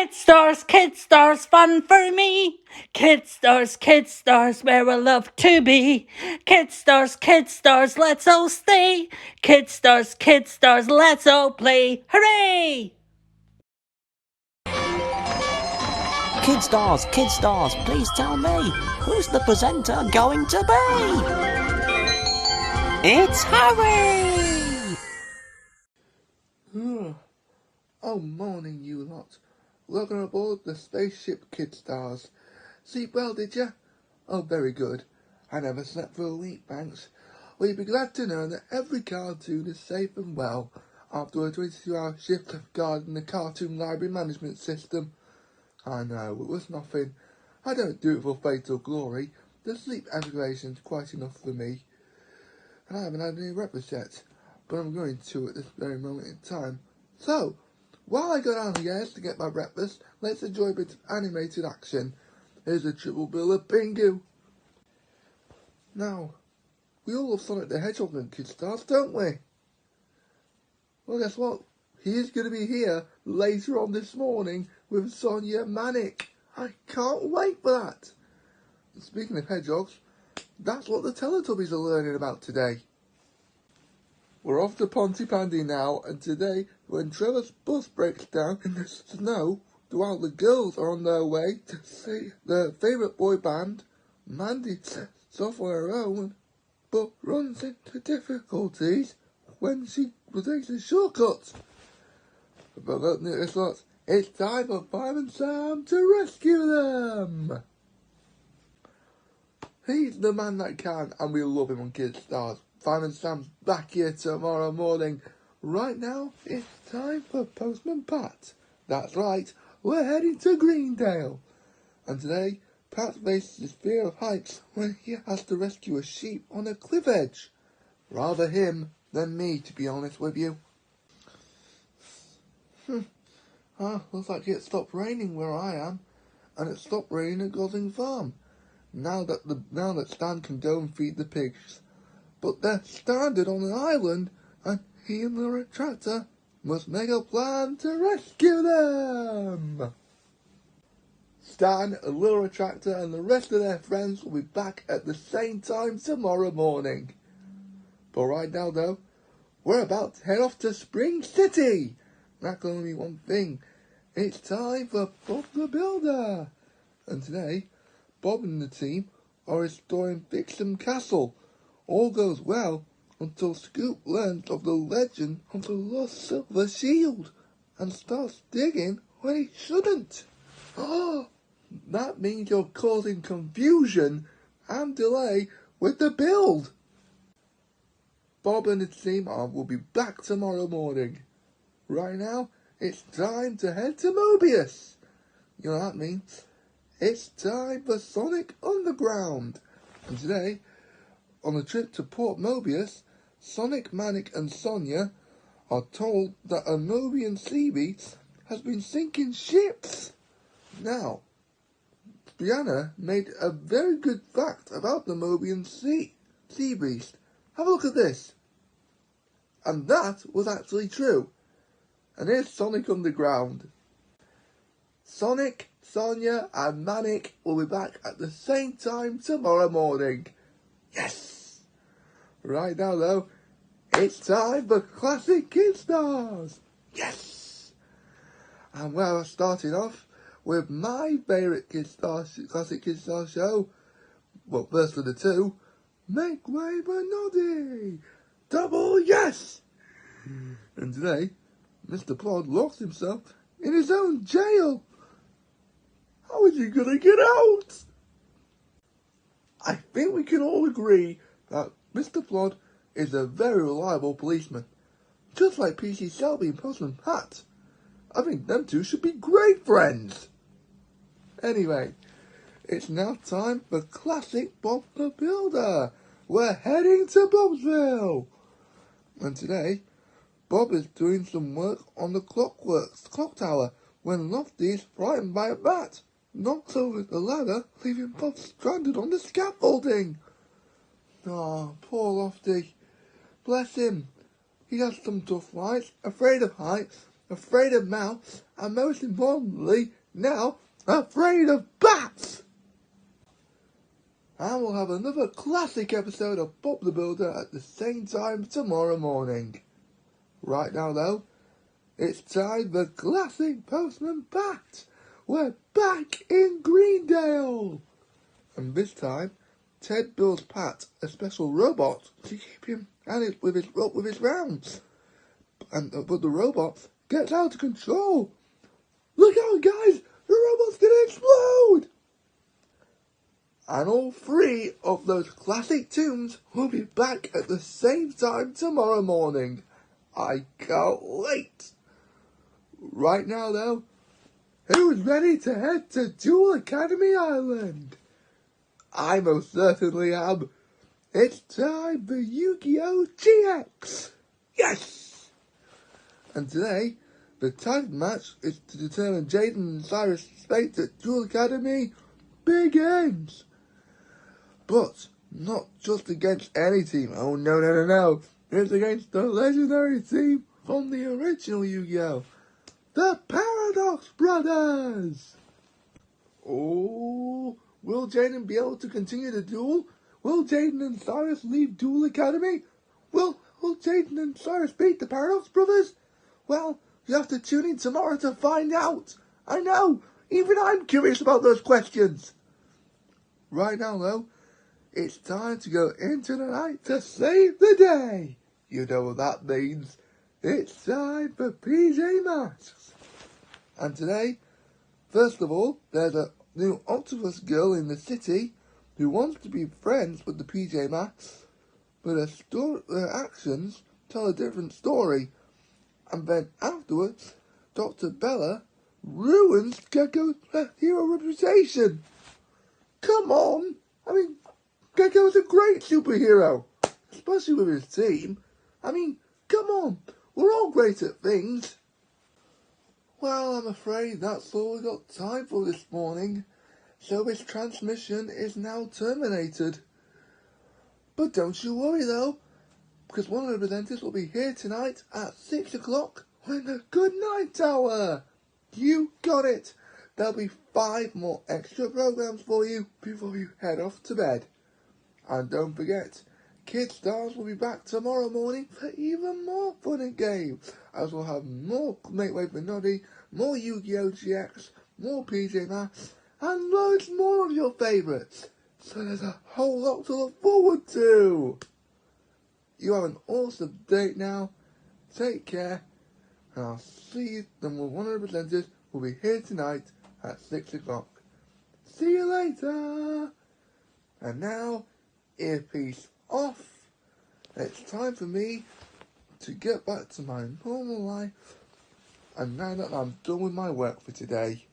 Kid stars, fun for me. Kid stars, where I love to be. Kid stars, let's all stay. Kid stars, let's all play. Hooray! Kid stars, please tell me, who's the presenter going to be? It's Harry! Oh, morning, you lot. Welcome aboard the spaceship Kid Stars. Sleep well, did ya? Oh, very good. I never slept for a week, thanks. Well, you'll be glad to know that every cartoon is safe and well after a 22-hour shift of guarding the Cartoon Library Management System. I know, it was nothing. I don't do it for fatal glory. The sleep deprivation's quite enough for me. And I haven't had any breakfast yet, but I'm going to at this very moment in time. So, while I go downstairs to get my breakfast, let's enjoy a bit of animated action. Here's a triple bill of Pingu. Now, we all love Sonic the Hedgehog and Kid Stars, don't we? Well, guess what? He's going to be here later on this morning with Sonia Manic. I can't wait for that. And speaking of hedgehogs, that's what the Teletubbies are learning about today. We're off to Pontypandy now, and today, when Trevor's bus breaks down in the snow, while the girls are on their way to see their favourite boy band, Mandy sets off on her own, but runs into difficulties when she takes a shortcut. But look, this lot, it's time for Five and Sam to rescue them! He's the man that can, and we love him on Kid Stars. Five and Sam's back here tomorrow morning. Right now, it's time for Postman Pat. That's right, we're heading to Greendale. And today, Pat faces his fear of heights when he has to rescue a sheep on a cliff edge. Rather him than me, to be honest with you. Looks like it stopped raining where I am, and it stopped raining at Gosling Farm. Now that Stan can go and feed the pigs. But they're stranded on an island, and he and the tractor must make a plan to rescue them. Stan, a little tractor, and the rest of their friends will be back at the same time tomorrow morning. But right now, though, we're about to head off to Spring City. That can only mean one thing. It's time for Bob the Builder. And today, Bob and the team are restoring Vixen Castle. All goes well until Scoop learns of the legend of the lost silver shield and starts digging when he shouldn't. That means you're causing confusion and delay with the build. Bob and his team will be back tomorrow morning. Right now, it's time to head to Mobius. You know what that means? It's time for Sonic Underground. And today, on the trip to Port Mobius, Sonic, Manic and Sonia are told that a Mobian sea beast has been sinking ships. Now, Brianna made a very good fact about the Mobian sea beast. Have a look at this. And that was actually true. And here's Sonic Underground. Sonic, Sonia and Manic will be back at the same time tomorrow morning. Yes! Right now though, it's time for Classic Kid Stars. Yes! And we're starting off with my favourite Classic Kid Stars show. Well, first of the two, Make Way for Noddy! Double yes! And today, Mr. Plod locks himself in his own jail. How is he going to get out? I think we can all agree that Mr. Plod is a very reliable policeman. Just like PC Selby and Postman Pat. I think them two should be great friends. Anyway, it's now time for Classic Bob the Builder. We're heading to Bobsville. And today, Bob is doing some work on the clock tower when Lofty is frightened by a bat. Knocks over the ladder, leaving Bob stranded on the scaffolding. Poor Lofty. Bless him. He has some tough nights, afraid of heights, afraid of mouse, and most importantly, now, afraid of bats! And we'll have another classic episode of Bob the Builder at the same time tomorrow morning. Right now though, it's time for Classic Postman Pat. We're back in Greendale. And this time, Ted builds Pat a special robot to keep him with his rounds. But the robot gets out of control. Look out, guys! The robot's gonna explode! And all three of those classic tunes will be back at the same time tomorrow morning. I can't wait. Right now, though, who's ready to head to Duel Academy Island? I most certainly am. It's time for Yu-Gi-Oh! GX! Yes! And today, the title match is to determine Jaden and Cyrus' fate at Duel Academy begins. But not just against any team. Oh, no. It's against the legendary team from the original Yu-Gi-Oh! The Paradox Brothers! Oh, will Jaden be able to continue the duel? Will Jaden and Cyrus leave Duel Academy? Will Jaden and Cyrus beat the Paradox Brothers? Well, you have to tune in tomorrow to find out. I know, even I'm curious about those questions. Right now, though, it's time to go into the night to save the day. You know what that means. It's time for PJ Masks. And today, first of all, there's a new octopus girl in the city who wants to be friends with the PJ Masks, but her actions tell a different story. And then afterwards, Dr. Bella ruins Gecko's hero reputation. Come on! I mean, Gecko is a great superhero, especially with his team. I mean, come on, we're all great at things. Well, I'm afraid that's all we got time for this morning, so this transmission is now terminated. But don't you worry though, because one of the presenters will be here tonight at 6 o'clock with the Good Night Hour. You got it. There'll be 5 more extra programs for you before you head off to bed. And don't forget, Kid Stars will be back tomorrow morning for even more fun and games, as we'll have more Make Way for Noddy, more Yu-Gi-Oh! GX, more PJ Masks, and loads more of your favourites. So there's a whole lot to look forward to. You have an awesome day now. Take care, and I'll see you. Then one of the presenters will be here tonight at 6 o'clock. See you later. And now, earpiece off. It's time for me to get back to my normal life. And now that I'm done with my work for today,